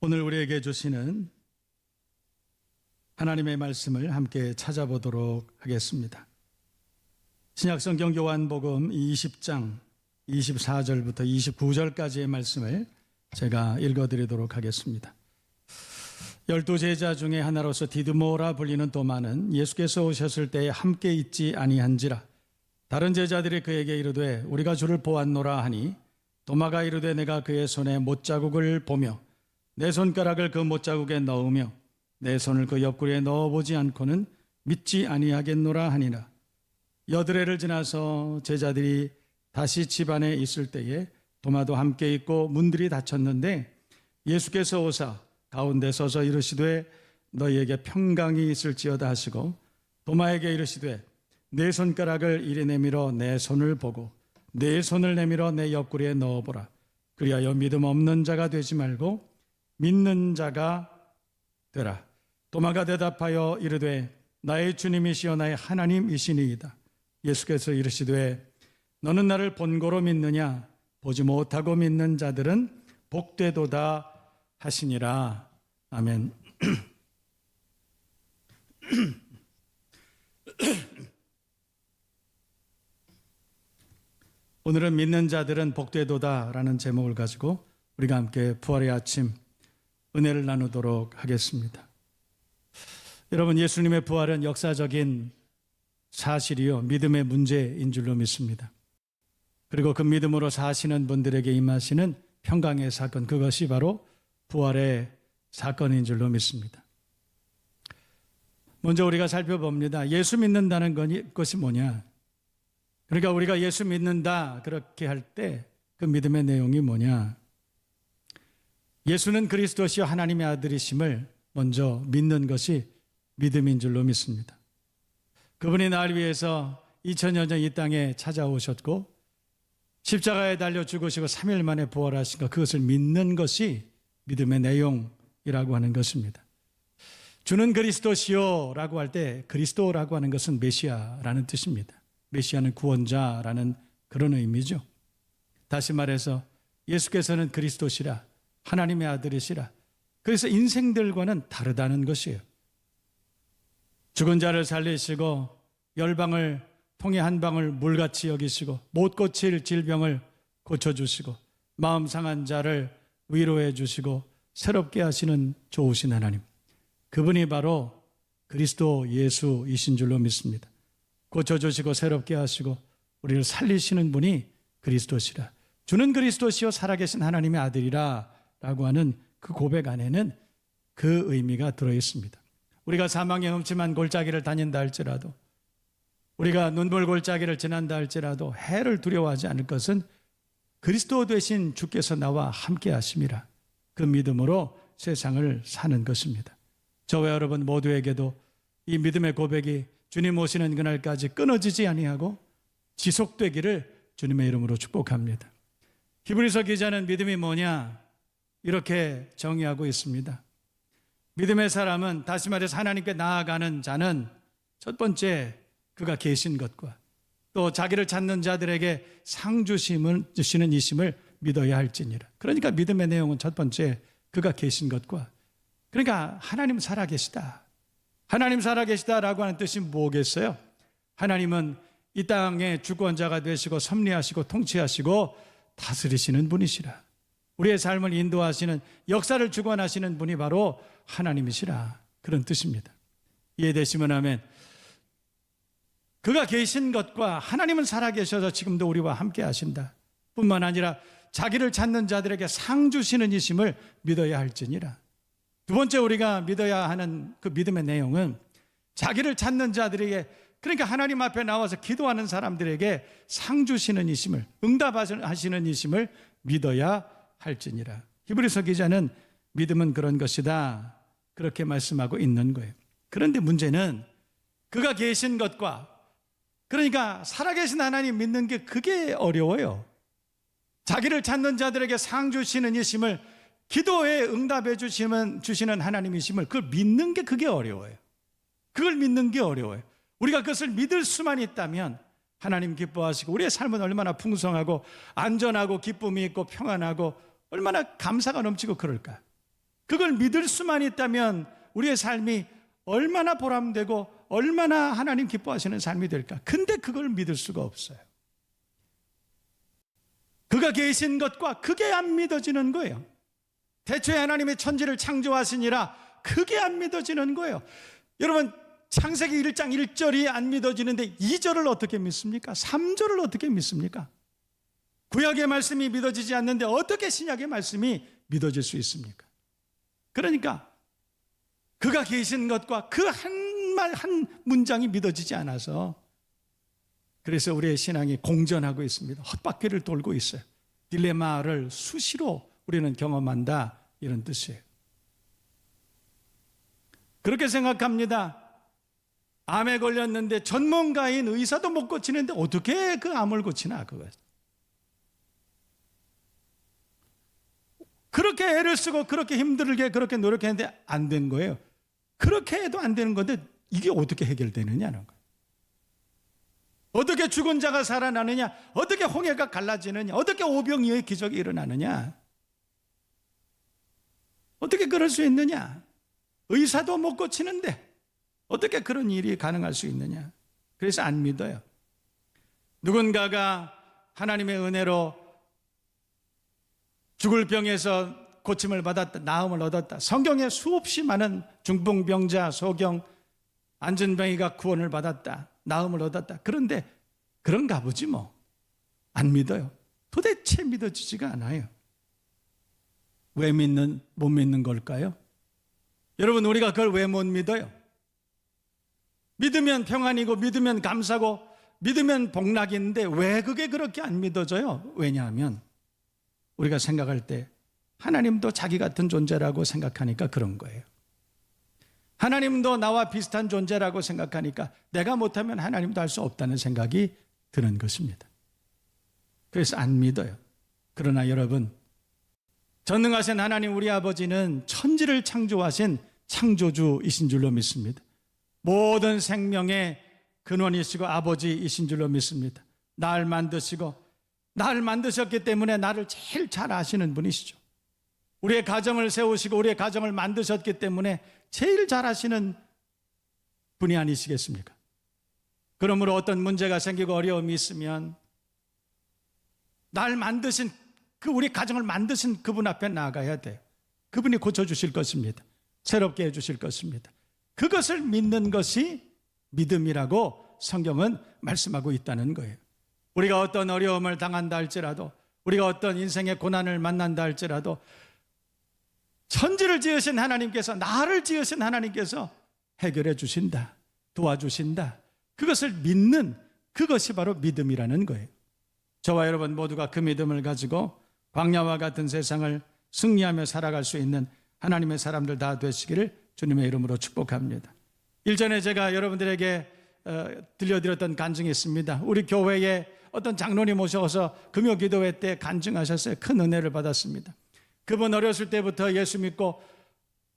오늘 우리에게 주시는 하나님의 말씀을 함께 찾아보도록 하겠습니다. 신약성경 요한복음 20장 24절부터 29절까지의 말씀을 제가 읽어드리도록 하겠습니다. 12제자 중에 하나로서 디드모라 불리는 도마는 예수께서 오셨을 때에 함께 있지 아니한지라. 다른 제자들이 그에게 이르되 우리가 주를 보았노라 하니 도마가 이르되 내가 그의 손에 못자국을 보며 내 손가락을 그 못자국에 넣으며 내 손을 그 옆구리에 넣어보지 않고는 믿지 아니하겠노라 하니라. 여드레를 지나서 제자들이 다시 집 안에 있을 때에 도마도 함께 있고 문들이 닫혔는데 예수께서 오사 가운데 서서 이르시되 너희에게 평강이 있을지어다 하시고 도마에게 이르시되 내 손가락을 이리 내밀어 내 손을 보고 내 손을 내밀어 내 옆구리에 넣어보라. 그리하여 믿음 없는 자가 되지 말고 믿는 자가 되라. 도마가 대답하여 이르되 나의 주님이시여 나의 하나님이시니이다. 예수께서 이르시되 너는 나를 본고로 믿느냐? 보지 못하고 믿는 자들은 복되도다 하시니라. 아멘. 오늘은 믿는 자들은 복되도다라는 제목을 가지고 우리가 함께 부활의 아침 은혜를 나누도록 하겠습니다. 여러분, 예수님의 부활은 역사적인 사실이요 믿음의 문제인 줄로 믿습니다. 그리고 그 믿음으로 사시는 분들에게 임하시는 평강의 사건, 그것이 바로 부활의 사건인 줄로 믿습니다. 먼저 우리가 살펴봅니다. 예수 믿는다는 것이 뭐냐? 그러니까 우리가 예수 믿는다 그렇게 할 때 그 믿음의 내용이 뭐냐? 예수는 그리스도시요 하나님의 아들이심을 먼저 믿는 것이 믿음인 줄로 믿습니다. 그분이 날 위해서 2000년 전 이 땅에 찾아오셨고 십자가에 달려 죽으시고 3일 만에 부활하신 것, 그것을 믿는 것이 믿음의 내용이라고 하는 것입니다. 주는 그리스도시요 라고 할 때 그리스도라고 하는 것은 메시아라는 뜻입니다. 메시아는 구원자라는 그런 의미죠. 다시 말해서 예수께서는 그리스도시라, 하나님의 아들이시라. 그래서 인생들과는 다르다는 것이에요. 죽은 자를 살리시고 열방을 통에 한 방울 물같이 여기시고 못 고칠 질병을 고쳐주시고 마음 상한 자를 위로해 주시고 새롭게 하시는 좋으신 하나님, 그분이 바로 그리스도 예수이신 줄로 믿습니다. 고쳐주시고 새롭게 하시고 우리를 살리시는 분이 그리스도시라. 주는 그리스도시요 살아계신 하나님의 아들이라 라고 하는 그 고백 안에는 그 의미가 들어있습니다. 우리가 사망의 음침한 골짜기를 다닌다 할지라도, 우리가 눈물 골짜기를 지난다 할지라도 해를 두려워하지 않을 것은 그리스도 되신 주께서 나와 함께 하심이라. 그 믿음으로 세상을 사는 것입니다. 저와 여러분 모두에게도 이 믿음의 고백이 주님 오시는 그날까지 끊어지지 아니하고 지속되기를 주님의 이름으로 축복합니다. 히브리서 기자는 믿음이 뭐냐? 이렇게 정의하고 있습니다. 믿음의 사람은, 다시 말해서 하나님께 나아가는 자는 첫 번째 그가 계신 것과 또 자기를 찾는 자들에게 상 주시는 이심을 믿어야 할지니라. 그러니까 믿음의 내용은 첫 번째 그가 계신 것과, 그러니까 하나님 살아계시다. 하나님 살아계시다라고 하는 뜻이 뭐겠어요? 하나님은 이 땅의 주권자가 되시고 섭리하시고 통치하시고 다스리시는 분이시라. 우리의 삶을 인도하시는, 역사를 주관하시는 분이 바로 하나님이시라. 그런 뜻입니다. 이해되시면 아멘. 그가 계신 것과 하나님은 살아계셔서 지금도 우리와 함께 하신다 뿐만 아니라 자기를 찾는 자들에게 상 주시는 이심을 믿어야 할지니라. 두 번째 우리가 믿어야 하는 그 믿음의 내용은 자기를 찾는 자들에게, 그러니까 하나님 앞에 나와서 기도하는 사람들에게 상 주시는 이심을, 응답하시는 이심을 믿어야 할지니라. 히브리서 기자는 믿음은 그런 것이다 그렇게 말씀하고 있는 거예요. 그런데 문제는 그가 계신 것과, 그러니까 살아계신 하나님 믿는 게 그게 어려워요. 자기를 찾는 자들에게 상 주시는 이심을, 기도에 응답해 주시는 하나님이심을 그걸 믿는 게 그게 어려워요. 그걸 믿는 게 어려워요. 우리가 그것을 믿을 수만 있다면 하나님 기뻐하시고 우리의 삶은 얼마나 풍성하고 안전하고 기쁨이 있고 평안하고 얼마나 감사가 넘치고 그럴까. 그걸 믿을 수만 있다면 우리의 삶이 얼마나 보람되고 얼마나 하나님 기뻐하시는 삶이 될까? 근데 그걸 믿을 수가 없어요. 그가 계신 것과 그게 안 믿어지는 거예요. 대초에 하나님의 천지를 창조하시니라 그게 안 믿어지는 거예요. 여러분, 창세기 1장 1절이 안 믿어지는데 2절을 어떻게 믿습니까? 3절을 어떻게 믿습니까? 구약의 말씀이 믿어지지 않는데 어떻게 신약의 말씀이 믿어질 수 있습니까? 그러니까 그가 계신 것과 그 한 말 한 문장이 믿어지지 않아서 그래서 우리의 신앙이 공전하고 있습니다. 헛바퀴를 돌고 있어요. 딜레마를 수시로 우리는 경험한다, 이런 뜻이에요. 그렇게 생각합니다. 암에 걸렸는데 전문가인 의사도 못 고치는데 어떻게 그 암을 고치나, 그거. 그렇게 애를 쓰고 그렇게 힘들게 그렇게 노력했는데 안 된 거예요. 그렇게 해도 안 되는 건데 이게 어떻게 해결되느냐는 거예요. 어떻게 죽은 자가 살아나느냐, 어떻게 홍해가 갈라지느냐, 어떻게 오병이어의 기적이 일어나느냐, 어떻게 그럴 수 있느냐. 의사도 못 고치는데 어떻게 그런 일이 가능할 수 있느냐. 그래서 안 믿어요. 누군가가 하나님의 은혜로 죽을 병에서 고침을 받았다, 나음을 얻었다. 성경에 수없이 많은 중풍병자, 소경, 안전병이가 구원을 받았다, 나음을 얻었다. 그런데 그런가 보지 뭐. 안 믿어요. 도대체 믿어지지가 않아요. 왜 못 믿는 걸까요? 여러분, 우리가 그걸 왜 못 믿어요? 믿으면 평안이고 믿으면 감사고 믿으면 복락인데 왜 그게 그렇게 안 믿어져요? 왜냐하면 우리가 생각할 때 하나님도 자기 같은 존재라고 생각하니까 그런 거예요. 하나님도 나와 비슷한 존재라고 생각하니까 내가 못하면 하나님도 할 수 없다는 생각이 드는 것입니다. 그래서 안 믿어요. 그러나 여러분, 전능하신 하나님 우리 아버지는 천지를 창조하신 창조주이신 줄로 믿습니다. 모든 생명의 근원이시고 아버지이신 줄로 믿습니다. 날 만드셨기 때문에 나를 제일 잘 아시는 분이시죠. 우리의 가정을 세우시고 우리의 가정을 만드셨기 때문에 제일 잘 아시는 분이 아니시겠습니까? 그러므로 어떤 문제가 생기고 어려움이 있으면 날 만드신 우리 가정을 만드신 그분 앞에 나아가야 돼요. 그분이 고쳐주실 것입니다. 새롭게 해주실 것입니다. 그것을 믿는 것이 믿음이라고 성경은 말씀하고 있다는 거예요. 우리가 어떤 어려움을 당한다 할지라도, 우리가 어떤 인생의 고난을 만난다 할지라도 천지를 지으신 하나님께서, 나를 지으신 하나님께서 해결해 주신다, 도와주신다. 그것을 믿는, 그것이 바로 믿음이라는 거예요. 저와 여러분 모두가 그 믿음을 가지고 광야와 같은 세상을 승리하며 살아갈 수 있는 하나님의 사람들 다 되시기를 주님의 이름으로 축복합니다. 일전에 제가 여러분들에게 들려드렸던 간증이 있습니다. 우리 교회에 어떤 장로님 오셔서 금요 기도회 때 간증하셨어요. 큰 은혜를 받았습니다. 그분 어렸을 때부터 예수 믿고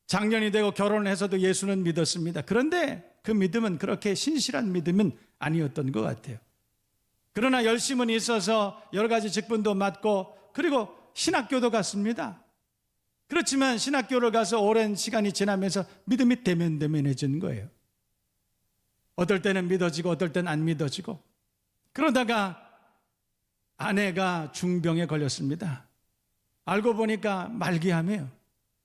장년이 되고 결혼을 해서도 예수는 믿었습니다. 그런데 그 믿음은 그렇게 신실한 믿음은 아니었던 것 같아요. 그러나 열심은 있어서 여러 가지 직분도 맡고 그리고 신학교도 갔습니다. 그렇지만 신학교를 가서 오랜 시간이 지나면서 믿음이 대면대면해진 거예요. 어떨 때는 믿어지고 어떨 때는 안 믿어지고. 그러다가 아내가 중병에 걸렸습니다. 알고 보니까 말기암이에요.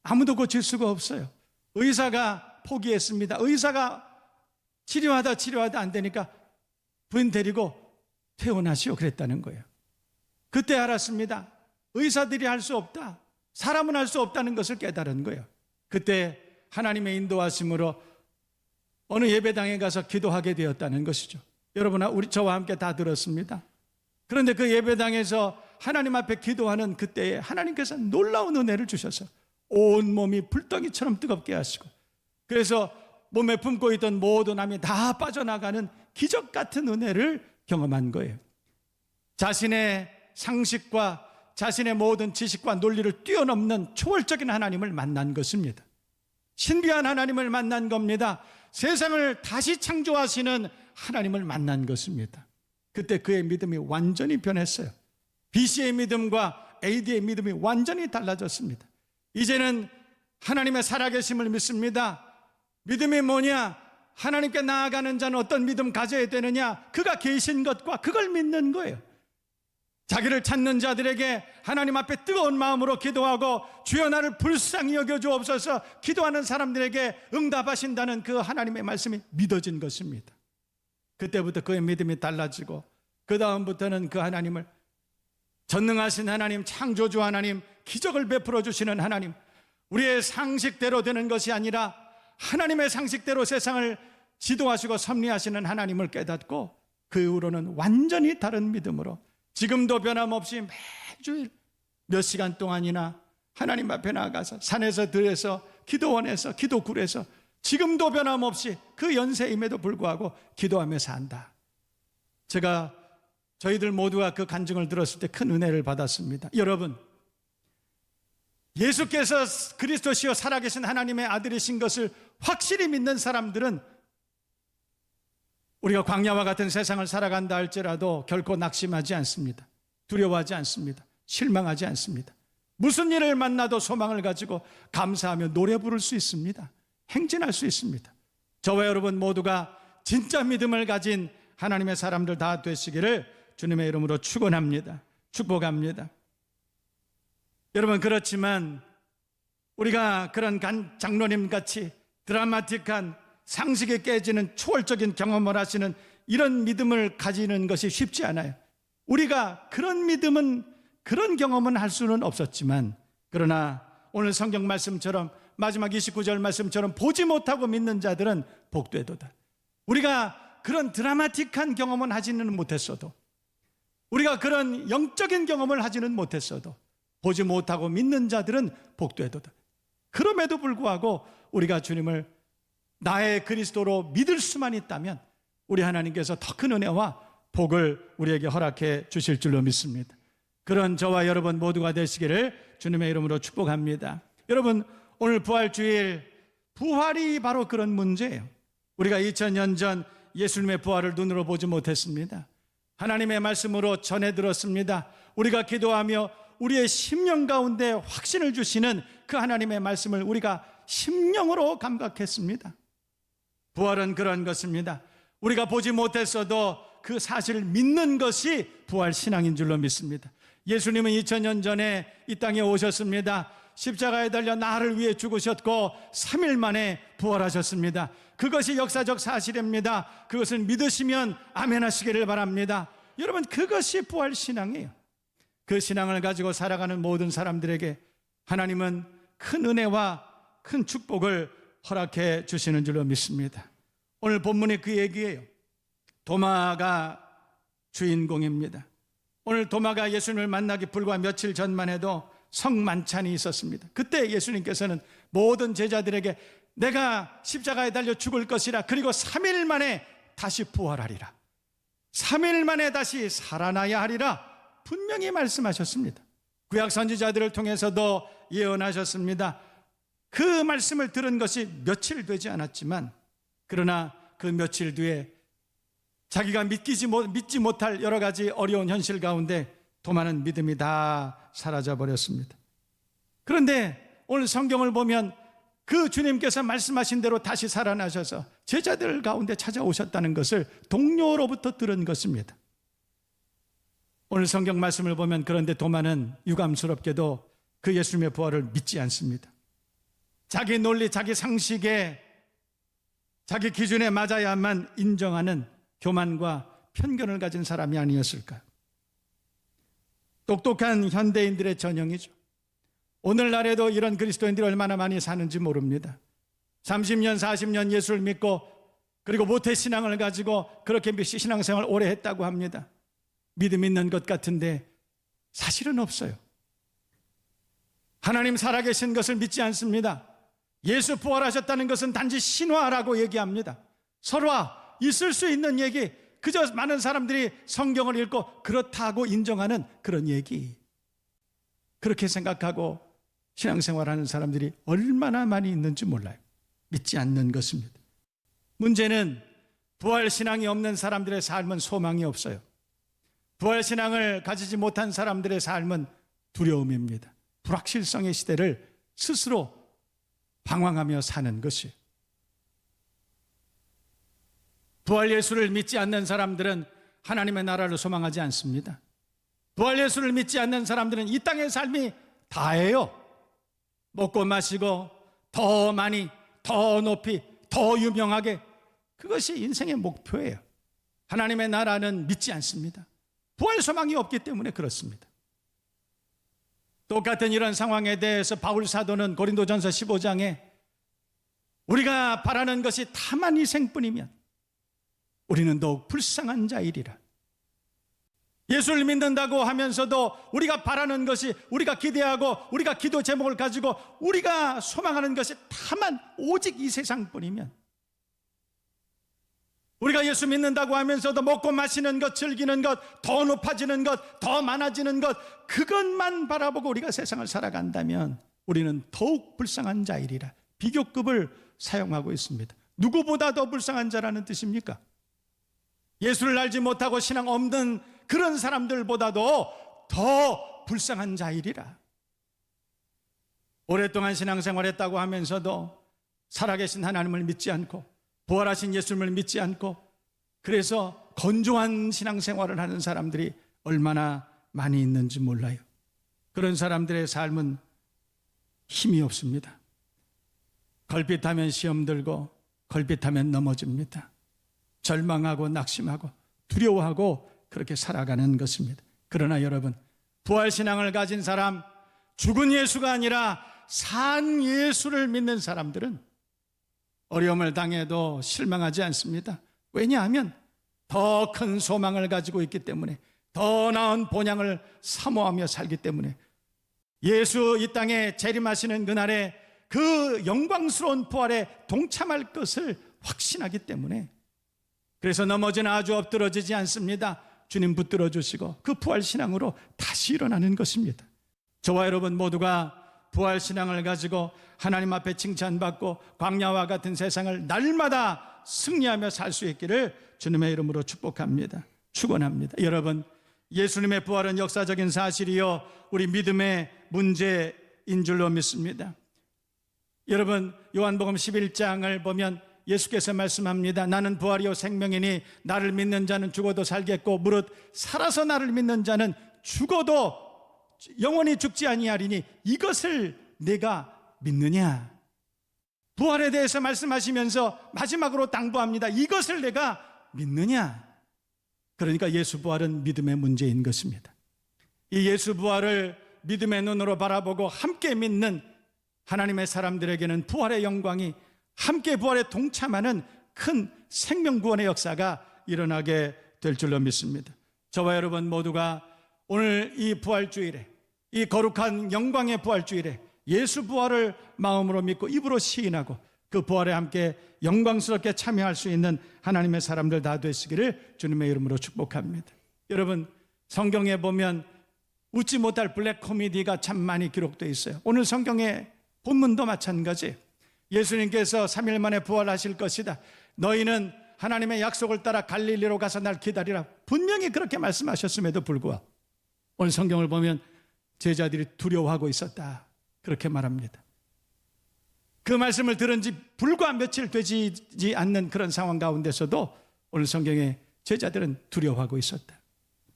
아무도 고칠 수가 없어요. 의사가 포기했습니다. 의사가 치료하다 안 되니까 부인 데리고 퇴원하시오 그랬다는 거예요. 그때 알았습니다. 의사들이 할 수 없다, 사람은 할 수 없다는 것을 깨달은 거예요. 그때 하나님의 인도하심으로 어느 예배당에 가서 기도하게 되었다는 것이죠. 여러분, 저와 함께 다 들었습니다. 그런데 그 예배당에서 하나님 앞에 기도하는 그때에 하나님께서 놀라운 은혜를 주셔서 온 몸이 불덩이처럼 뜨겁게 하시고, 그래서 몸에 품고 있던 모든 암이 다 빠져나가는 기적 같은 은혜를 경험한 거예요. 자신의 상식과 자신의 모든 지식과 논리를 뛰어넘는 초월적인 하나님을 만난 것입니다. 신비한 하나님을 만난 겁니다. 세상을 다시 창조하시는 하나님을 만난 것입니다. 그때 그의 믿음이 완전히 변했어요. BC의 믿음과 AD의 믿음이 완전히 달라졌습니다. 이제는 하나님의 살아계심을 믿습니다. 믿음이 뭐냐? 하나님께 나아가는 자는 어떤 믿음 가져야 되느냐? 그가 계신 것과 그걸 믿는 거예요. 자기를 찾는 자들에게 하나님 앞에 뜨거운 마음으로 기도하고 주여 나를 불쌍히 여겨주옵소서 기도하는 사람들에게 응답하신다는 그 하나님의 말씀이 믿어진 것입니다. 그때부터 그의 믿음이 달라지고 그 다음부터는 그 하나님을 전능하신 하나님, 창조주 하나님, 기적을 베풀어 주시는 하나님, 우리의 상식대로 되는 것이 아니라 하나님의 상식대로 세상을 지도하시고 섭리하시는 하나님을 깨닫고 그 이후로는 완전히 다른 믿음으로 지금도 변함없이 매주일 몇 시간 동안이나 하나님 앞에 나가서 산에서 들에서 기도원에서 기도굴에서 지금도 변함없이 그 연세임에도 불구하고 기도하며 산다. 제가 저희들 모두가 그 간증을 들었을 때 큰 은혜를 받았습니다. 여러분, 예수께서 그리스도시요 살아계신 하나님의 아들이신 것을 확실히 믿는 사람들은 우리가 광야와 같은 세상을 살아간다 할지라도 결코 낙심하지 않습니다. 두려워하지 않습니다. 실망하지 않습니다. 무슨 일을 만나도 소망을 가지고 감사하며 노래 부를 수 있습니다. 행진할 수 있습니다. 저와 여러분 모두가 진짜 믿음을 가진 하나님의 사람들 다 되시기를 주님의 이름으로 축원합니다. 축복합니다. 여러분, 그렇지만 우리가 그런 장로님 같이 드라마틱한 상식이 깨지는 초월적인 경험을 하시는 이런 믿음을 가지는 것이 쉽지 않아요. 우리가 그런 믿음은, 그런 경험은 할 수는 없었지만, 그러나 오늘 성경 말씀처럼 마지막 29절 말씀처럼 보지 못하고 믿는 자들은 복되도다. 우리가 그런 드라마틱한 경험은 하지는 못했어도, 우리가 그런 영적인 경험을 하지는 못했어도 보지 못하고 믿는 자들은 복되도다. 그럼에도 불구하고 우리가 주님을 나의 그리스도로 믿을 수만 있다면 우리 하나님께서 더 큰 은혜와 복을 우리에게 허락해 주실 줄로 믿습니다. 그런 저와 여러분 모두가 되시기를 주님의 이름으로 축복합니다. 여러분, 오늘 부활주일, 부활이 바로 그런 문제예요. 우리가 2000년 전 예수님의 부활을 눈으로 보지 못했습니다. 하나님의 말씀으로 전해 들었습니다. 우리가 기도하며 우리의 심령 가운데 확신을 주시는 그 하나님의 말씀을 우리가 심령으로 감각했습니다. 부활은 그런 것입니다. 우리가 보지 못했어도 그 사실을 믿는 것이 부활 신앙인 줄로 믿습니다. 예수님은 2000년 전에 이 땅에 오셨습니다. 십자가에 달려 나를 위해 죽으셨고 3일 만에 부활하셨습니다. 그것이 역사적 사실입니다. 그것을 믿으시면 아멘 하시기를 바랍니다. 여러분, 그것이 부활 신앙이에요. 그 신앙을 가지고 살아가는 모든 사람들에게 하나님은 큰 은혜와 큰 축복을 허락해 주시는 줄로 믿습니다. 오늘 본문이 그 얘기예요. 도마가 주인공입니다. 오늘 도마가 예수님을 만나기 불과 며칠 전만 해도 성만찬이 있었습니다. 그때 예수님께서는 모든 제자들에게 내가 십자가에 달려 죽을 것이라, 그리고 3일 만에 다시 부활하리라, 3일 만에 다시 살아나야 하리라 분명히 말씀하셨습니다. 구약 선지자들을 통해서도 예언하셨습니다. 그 말씀을 들은 것이 며칠 되지 않았지만, 그러나 그 며칠 뒤에 자기가 믿지 못할 여러 가지 어려운 현실 가운데 도마는 믿음이 다 사라져 버렸습니다. 그런데 오늘 성경을 보면 그 주님께서 말씀하신 대로 다시 살아나셔서 제자들 가운데 찾아오셨다는 것을 동료로부터 들은 것입니다. 오늘 성경 말씀을 보면 그런데 도마는 유감스럽게도 그 예수님의 부활을 믿지 않습니다. 자기 논리, 자기 상식에, 자기 기준에 맞아야만 인정하는 교만과 편견을 가진 사람이 아니었을까. 똑똑한 현대인들의 전형이죠. 오늘날에도 이런 그리스도인들이 얼마나 많이 사는지 모릅니다. 30년, 40년 예수를 믿고 그리고 모태신앙을 가지고 그렇게 신앙생활 오래 했다고 합니다. 믿음 있는 것 같은데 사실은 없어요. 하나님 살아계신 것을 믿지 않습니다. 예수 부활하셨다는 것은 단지 신화라고 얘기합니다. 설화, 있을 수 있는 얘기, 그저 많은 사람들이 성경을 읽고 그렇다고 인정하는 그런 얘기, 그렇게 생각하고 신앙생활하는 사람들이 얼마나 많이 있는지 몰라요. 믿지 않는 것입니다. 문제는 부활신앙이 없는 사람들의 삶은 소망이 없어요. 부활신앙을 가지지 못한 사람들의 삶은 두려움입니다. 불확실성의 시대를 스스로 방황하며 사는 것이. 부활 예수를 믿지 않는 사람들은 하나님의 나라를 소망하지 않습니다. 부활 예수를 믿지 않는 사람들은 이 땅의 삶이 다예요. 먹고 마시고 더 많이, 더 높이, 더 유명하게, 그것이 인생의 목표예요. 하나님의 나라는 믿지 않습니다. 부활 소망이 없기 때문에 그렇습니다. 똑같은 이런 상황에 대해서 바울 사도는 고린도전서 15장에 우리가 바라는 것이 다만 희생뿐이면 우리는 더욱 불쌍한 자이리라. 예수를 믿는다고 하면서도 우리가 바라는 것이, 우리가 기대하고 우리가 기도 제목을 가지고 우리가 소망하는 것이 다만 오직 이 세상뿐이면, 우리가 예수 믿는다고 하면서도 먹고 마시는 것, 즐기는 것, 더 높아지는 것, 더 많아지는 것, 그것만 바라보고 우리가 세상을 살아간다면 우리는 더욱 불쌍한 자이리라. 비교급을 사용하고 있습니다. 누구보다 더 불쌍한 자라는 뜻입니까? 예수를 알지 못하고 신앙 없는 그런 사람들보다도 더 불쌍한 자이리라. 오랫동안 신앙생활했다고 하면서도 살아계신 하나님을 믿지 않고 부활하신 예수님을 믿지 않고, 그래서 건조한 신앙생활을 하는 사람들이 얼마나 많이 있는지 몰라요. 그런 사람들의 삶은 힘이 없습니다. 걸핏하면 시험 들고 걸핏하면 넘어집니다. 절망하고 낙심하고 두려워하고 그렇게 살아가는 것입니다. 그러나 여러분, 부활신앙을 가진 사람, 죽은 예수가 아니라 산 예수를 믿는 사람들은 어려움을 당해도 실망하지 않습니다. 왜냐하면 더 큰 소망을 가지고 있기 때문에, 더 나은 본향을 사모하며 살기 때문에, 예수 이 땅에 재림하시는 그날에 그 영광스러운 부활에 동참할 것을 확신하기 때문에, 그래서 넘어지나 아주 엎드러지지 않습니다. 주님 붙들어 주시고 그 부활신앙으로 다시 일어나는 것입니다. 저와 여러분 모두가 부활신앙을 가지고 하나님 앞에 칭찬받고 광야와 같은 세상을 날마다 승리하며 살 수 있기를 주님의 이름으로 축복합니다. 축원합니다. 여러분, 예수님의 부활은 역사적인 사실이요 우리 믿음의 문제인 줄로 믿습니다. 여러분, 요한복음 11장을 보면 예수께서 말씀합니다. 나는 부활이요 생명이니 나를 믿는 자는 죽어도 살겠고 무릇 살아서 나를 믿는 자는 죽어도 영원히 죽지 아니하리니 이것을 내가 믿느냐. 부활에 대해서 말씀하시면서 마지막으로 당부합니다. 이것을 내가 믿느냐. 그러니까 예수 부활은 믿음의 문제인 것입니다. 이 예수 부활을 믿음의 눈으로 바라보고 함께 믿는 하나님의 사람들에게는 부활의 영광이, 함께 부활에 동참하는 큰 생명구원의 역사가 일어나게 될 줄로 믿습니다. 저와 여러분 모두가 오늘 이 부활주일에, 이 거룩한 영광의 부활주일에 예수 부활을 마음으로 믿고 입으로 시인하고 그 부활에 함께 영광스럽게 참여할 수 있는 하나님의 사람들 다 되시기를 주님의 이름으로 축복합니다. 여러분, 성경에 보면 웃지 못할 블랙 코미디가 참 많이 기록되어 있어요. 오늘 성경의 본문도 마찬가지. 예수님께서 3일 만에 부활하실 것이다. 너희는 하나님의 약속을 따라 갈릴리로 가서 날 기다리라. 분명히 그렇게 말씀하셨음에도 불구하고 오늘 성경을 보면 제자들이 두려워하고 있었다. 그렇게 말합니다. 그 말씀을 들은 지 불과 며칠 되지 않는 그런 상황 가운데서도 오늘 성경에 제자들은 두려워하고 있었다.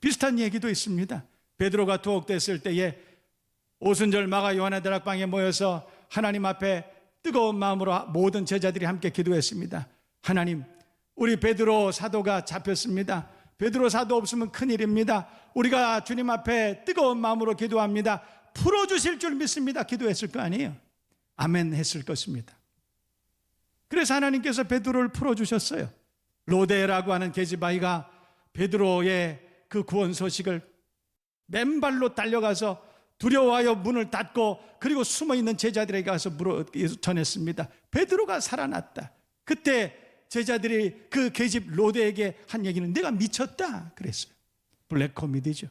비슷한 얘기도 있습니다. 베드로가 투옥됐을 때에 오순절 마가 요한의 다락방에 모여서 하나님 앞에 뜨거운 마음으로 모든 제자들이 함께 기도했습니다. 하나님, 우리 베드로 사도가 잡혔습니다. 베드로 사도 없으면 큰일입니다. 우리가 주님 앞에 뜨거운 마음으로 기도합니다. 풀어주실 줄 믿습니다. 기도했을 거 아니에요. 아멘 했을 것입니다. 그래서 하나님께서 베드로를 풀어주셨어요. 로데라고 하는 계집아이가 베드로의 그 구원 소식을 맨발로 달려가서 두려워하여 문을 닫고 그리고 숨어있는 제자들에게 가서 전했습니다. 베드로가 살아났다. 그때 제자들이 그 계집 로데에게 한 얘기는 내가 미쳤다 그랬어요. 블랙 코미디죠.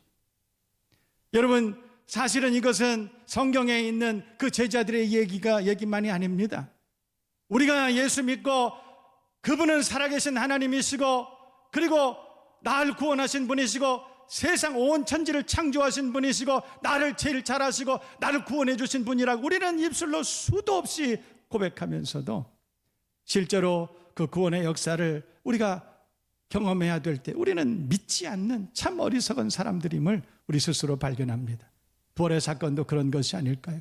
여러분, 사실은 이것은 성경에 있는 그 제자들의 얘기만이 아닙니다. 우리가 예수 믿고 그분은 살아계신 하나님이시고 그리고 나를 구원하신 분이시고 세상 온 천지를 창조하신 분이시고 나를 제일 잘 아시고 나를 구원해 주신 분이라고 우리는 입술로 수도 없이 고백하면서도 실제로 그 구원의 역사를 우리가 경험해야 될 때 우리는 믿지 않는 참 어리석은 사람들임을 우리 스스로 발견합니다. 부활의 사건도 그런 것이 아닐까요?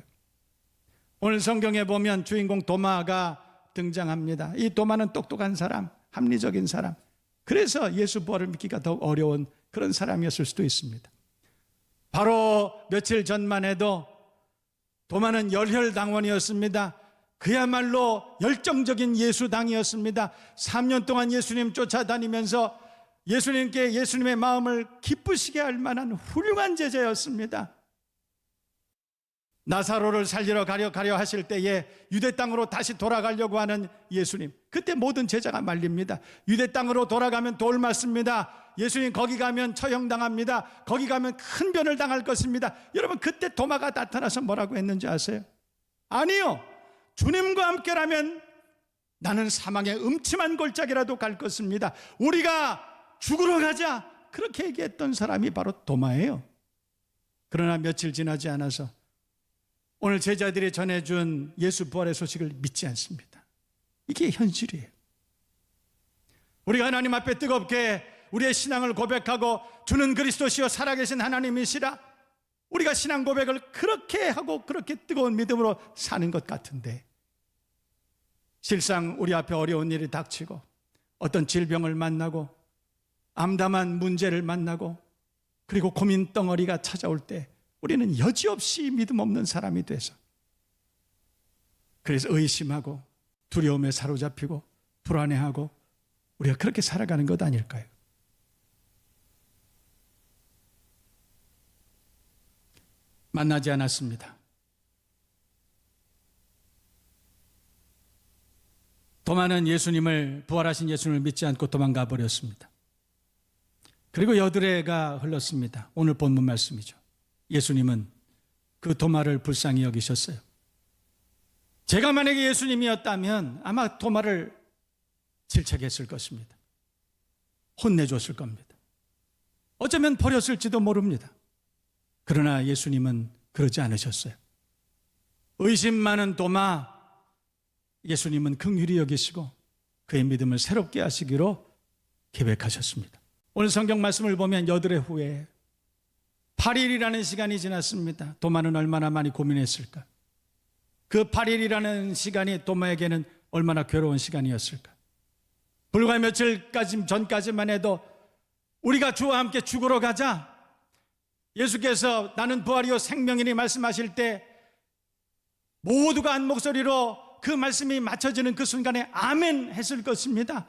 오늘 성경에 보면 주인공 도마가 등장합니다. 이 도마는 똑똑한 사람, 합리적인 사람, 그래서 예수 부활을 믿기가 더욱 어려운 그런 사람이었을 수도 있습니다. 바로 며칠 전만 해도 도마는 열혈당원이었습니다. 그야말로 열정적인 예수당이었습니다. 3년 동안 예수님 쫓아다니면서 예수님께 예수님의 마음을 기쁘시게 할 만한 훌륭한 제자였습니다. 나사로를 살리러 가려 하실 때에 유대 땅으로 다시 돌아가려고 하는 예수님, 그때 모든 제자가 말립니다. 유대 땅으로 돌아가면 돌 맞습니다. 예수님 거기 가면 처형당합니다. 거기 가면 큰 변을 당할 것입니다. 여러분, 그때 도마가 나타나서 뭐라고 했는지 아세요? 아니요, 주님과 함께라면 나는 사망의 음침한 골짜기라도 갈 것입니다. 우리가 죽으러 가자, 그렇게 얘기했던 사람이 바로 도마예요. 그러나 며칠 지나지 않아서 오늘 제자들이 전해준 예수 부활의 소식을 믿지 않습니다. 이게 현실이에요. 우리가 하나님 앞에 뜨겁게 우리의 신앙을 고백하고 주는 그리스도시요 살아계신 하나님이시라, 우리가 신앙 고백을 그렇게 하고 그렇게 뜨거운 믿음으로 사는 것 같은데, 실상 우리 앞에 어려운 일이 닥치고 어떤 질병을 만나고 암담한 문제를 만나고 그리고 고민 덩어리가 찾아올 때 우리는 여지없이 믿음 없는 사람이 돼서, 그래서 의심하고 두려움에 사로잡히고 불안해하고 우리가 그렇게 살아가는 것 아닐까요? 만나지 않았습니다. 도마는 예수님을, 부활하신 예수님을 믿지 않고 도망가 버렸습니다. 그리고 여드레가 흘렀습니다. 오늘 본문 말씀이죠. 예수님은 그 도마를 불쌍히 여기셨어요. 제가 만약에 예수님이었다면 아마 도마를 질책했을 것입니다. 혼내줬을 겁니다. 어쩌면 버렸을지도 모릅니다. 그러나 예수님은 그러지 않으셨어요. 의심 많은 도마, 예수님은 긍휼히 여기시고 그의 믿음을 새롭게 하시기로 계획하셨습니다. 오늘 성경 말씀을 보면 여드레 후에 8일이라는 시간이 지났습니다. 도마는 얼마나 많이 고민했을까? 그 8일이라는 시간이 도마에게는 얼마나 괴로운 시간이었을까? 불과 며칠까지 전까지만 해도 우리가 주와 함께 죽으러 가자, 예수께서 나는 부활이요 생명이니 말씀하실 때 모두가 한 목소리로 그 말씀이 맞춰지는 그 순간에 아멘 했을 것입니다.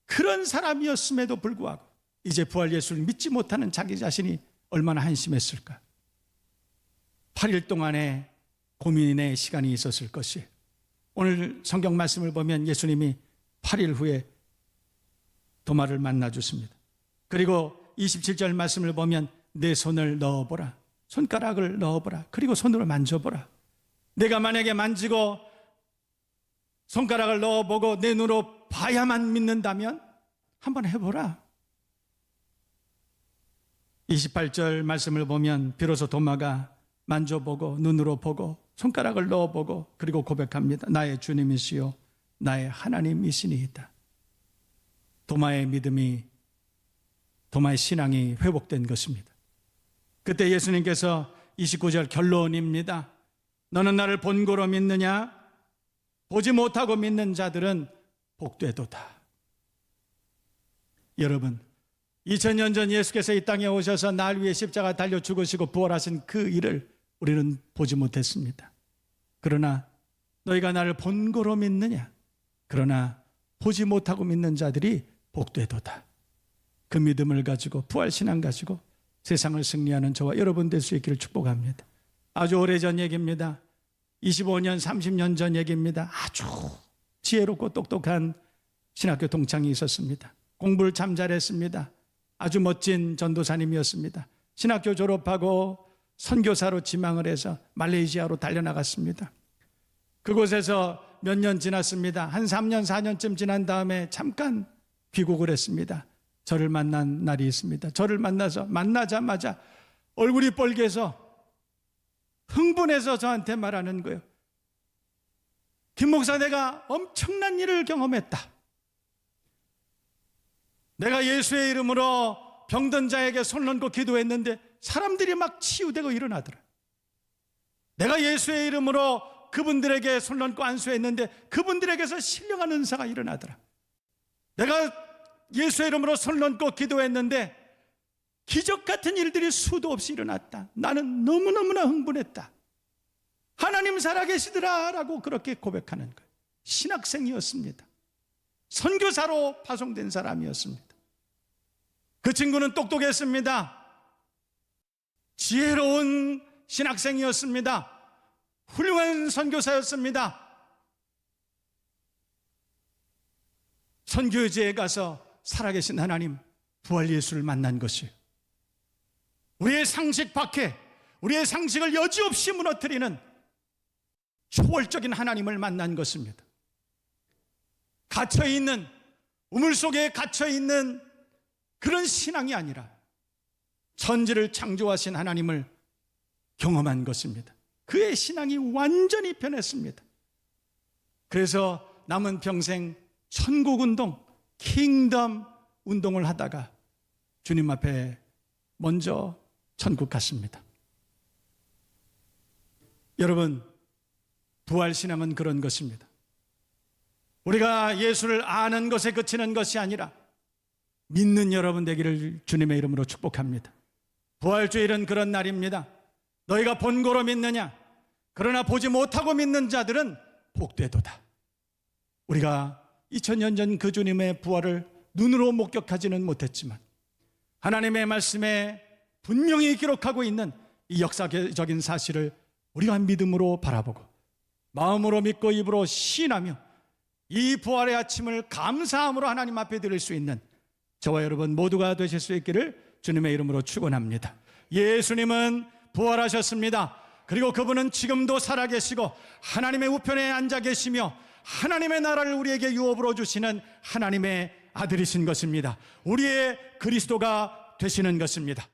그런 사람이었음에도 불구하고 이제 부활 예수를 믿지 못하는 자기 자신이 얼마나 한심했을까? 8일 동안의 고민의 시간이 있었을 것이, 오늘 성경 말씀을 보면 예수님이 8일 후에 도마를 만나 주십니다. 그리고 27절 말씀을 보면 내 손을 넣어보라, 손가락을 넣어보라, 그리고 손으로 만져보라. 내가 만약에 만지고 손가락을 넣어보고 내 눈으로 봐야만 믿는다면 한번 해보라. 28절 말씀을 보면 비로소 도마가 만져보고 눈으로 보고 손가락을 넣어보고 그리고 고백합니다. 나의 주님이시요 나의 하나님이시니이다. 도마의 믿음이, 도마의 신앙이 회복된 것입니다. 그때 예수님께서 29절 결론입니다. 너는 나를 본고로 믿느냐? 보지 못하고 믿는 자들은 복되도다. 여러분, 2000년 전 예수께서 이 땅에 오셔서 날 위해 십자가 달려 죽으시고 부활하신 그 일을 우리는 보지 못했습니다. 그러나 너희가 나를 본고로 믿느냐? 그러나 보지 못하고 믿는 자들이 복되도다. 그 믿음을 가지고, 부활신앙 가지고 세상을 승리하는 저와 여러분 될 수 있기를 축복합니다. 아주 오래전 얘기입니다. 25년, 30년 전 얘기입니다. 아주 지혜롭고 똑똑한 신학교 동창이 있었습니다. 공부를 참 잘했습니다. 아주 멋진 전도사님이었습니다. 신학교 졸업하고 선교사로 지망을 해서 말레이시아로 달려나갔습니다. 그곳에서 몇 년 지났습니다. 한 3년, 4년쯤 지난 다음에 잠깐 귀국을 했습니다. 저를 만난 날이 있습니다. 저를 만나자마자 얼굴이 빨개서 흥분해서 저한테 말하는 거예요. 김 목사, 내가 엄청난 일을 경험했다. 내가 예수의 이름으로 병든 자에게 손 얹고 기도했는데 사람들이 막 치유되고 일어나더라. 내가 예수의 이름으로 그분들에게 손 얹고 안수했는데 그분들에게서 신령한 은사가 일어나더라. 내가 예수의 이름으로 손 얹고 기도했는데 기적 같은 일들이 수도 없이 일어났다. 나는 너무너무나 흥분했다. 하나님 살아계시더라 라고 그렇게 고백하는 거예요. 신학생이었습니다. 선교사로 파송된 사람이었습니다. 그 친구는 똑똑했습니다. 지혜로운 신학생이었습니다. 훌륭한 선교사였습니다. 선교지에 가서 살아계신 하나님, 부활 예수를 만난 것이에요. 우리의 상식 밖에, 우리의 상식을 여지없이 무너뜨리는 초월적인 하나님을 만난 것입니다. 갇혀있는, 우물 속에 갇혀있는 그런 신앙이 아니라 천지를 창조하신 하나님을 경험한 것입니다. 그의 신앙이 완전히 변했습니다. 그래서 남은 평생 천국운동, 킹덤 운동을 하다가 주님 앞에 먼저 천국 갔습니다. 여러분, 부활신앙은 그런 것입니다. 우리가 예수를 아는 것에 그치는 것이 아니라 믿는 여러분 되기를 주님의 이름으로 축복합니다. 부활주일은 그런 날입니다. 너희가 본고로 믿느냐? 그러나 보지 못하고 믿는 자들은 복되도다. 우리가 2000년 전 그 주님의 부활을 눈으로 목격하지는 못했지만 하나님의 말씀에 분명히 기록하고 있는 이 역사적인 사실을 우리가 믿음으로 바라보고 마음으로 믿고 입으로 시인하며 이 부활의 아침을 감사함으로 하나님 앞에 드릴 수 있는 저와 여러분 모두가 되실 수 있기를 주님의 이름으로 축원합니다. 예수님은 부활하셨습니다. 그리고 그분은 지금도 살아계시고 하나님의 우편에 앉아 계시며 하나님의 나라를 우리에게 유업으로 주시는 하나님의 아들이신 것입니다. 우리의 그리스도가 되시는 것입니다.